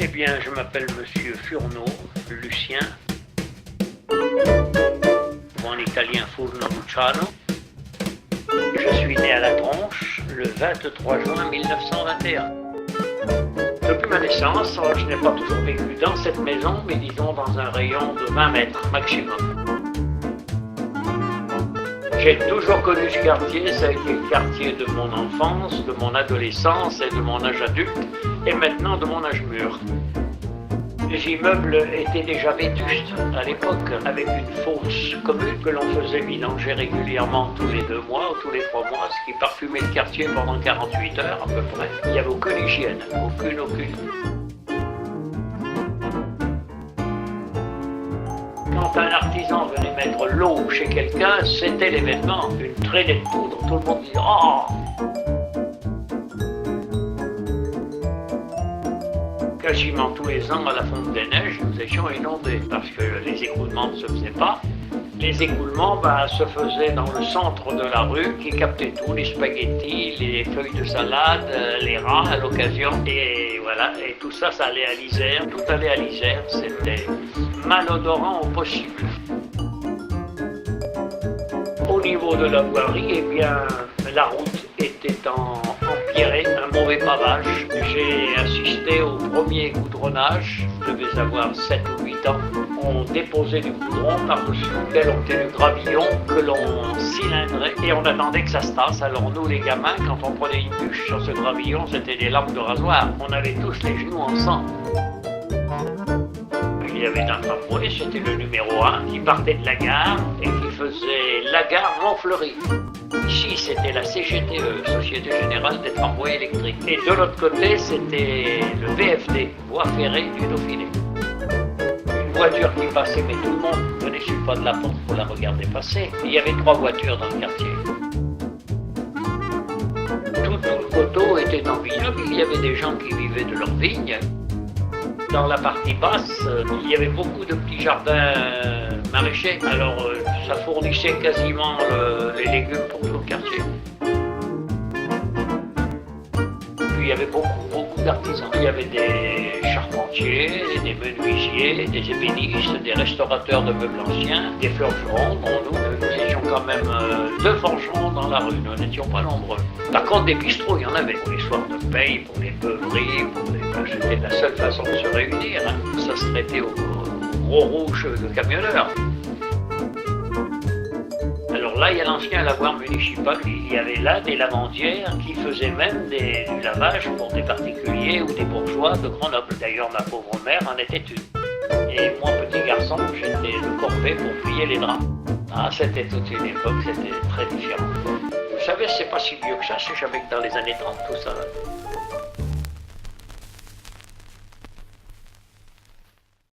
bien, je m'appelle Monsieur Furneaux, Lucien, ou en italien Furno Luciano. Je suis né à La Tronche le 23 juin 1921. Depuis ma naissance, je n'ai pas toujours vécu dans cette maison, mais disons dans un rayon de 20 mètres maximum. J'ai toujours connu ce quartier, ça a été le quartier de mon enfance, de mon adolescence et de mon âge adulte, et maintenant de mon âge mûr. Les immeubles étaient déjà vétustes à l'époque, avec une fosse commune que l'on faisait vidanger régulièrement tous les 2 mois ou tous les 3 mois, ce qui parfumait le quartier pendant 48 heures à peu près. Il n'y avait aucune hygiène, aucune. Quand un artisan venait mettre l'eau chez quelqu'un, c'était l'événement, une traînée de poudre, tout le monde disait « Oh !» Quasiment tous les ans, à la fonte des neiges, nous étions inondés parce que les écoulements ne se faisaient pas. Les écoulements se faisaient dans le centre de la rue qui captait tout, les spaghettis, les feuilles de salade, les rats à l'occasion. Et voilà, et tout ça, ça allait à l'Isère. Tout allait à l'Isère, c'était malodorant au possible. Au niveau de la voirie, eh bien, la route était empierrée, un mauvais pavage. J'ai assisté au premier goudronnage, je devais avoir 7 ou 8 ans. On déposait du goudron par-dessus lequel on mettait du gravillon que l'on cylindrait et on attendait que ça se tasse. Alors nous les gamins, quand on prenait une bûche sur ce gravillon, c'était des lames de rasoir. On avait tous les genoux en sang. Il y avait un tramway, c'était le numéro 1, qui partait de la gare et qui faisait la gare Montfleury. Ici, c'était la CGTE, Société Générale des Tramways Électriques. Et de l'autre côté, c'était le VFD, Voie Ferrée du Dauphiné. Une voiture qui passait, mais tout le monde venait sur le pas de la porte pour la regarder passer. Il y avait 3 voitures dans le quartier. Tout le coteau était en vignoble, il y avait des gens qui vivaient de leurs vignes. Dans la partie basse, il y avait beaucoup de petits jardins maraîchers, alors ça fournissait quasiment les légumes pour tout le quartier. Puis il y avait beaucoup d'artisans. Il y avait des charpentiers, des menuisiers, des ébénistes, des restaurateurs de meubles anciens, des forgerons. Bon, nous étions quand même 2 forgerons dans la rue, nous n'étions pas nombreux. Par contre, des bistrots, il y en avait pour les soirs de paye, pour les beuveries, c'était la seule façon de se réunir. Ça se traitait au gros rouge de camionneurs. Alors là, il y a l'ancien lavoir municipal. Il y avait là des lavandières qui faisaient même du lavage pour des particuliers ou des bourgeois de Grenoble. D'ailleurs, ma pauvre mère en était une. Et moi, petit garçon, j'étais de corvée pour plier les draps. Ah, c'était toute une époque, c'était très différent. Vous savez, c'est pas si vieux que ça, c'est jamais que dans les années 30, tout ça.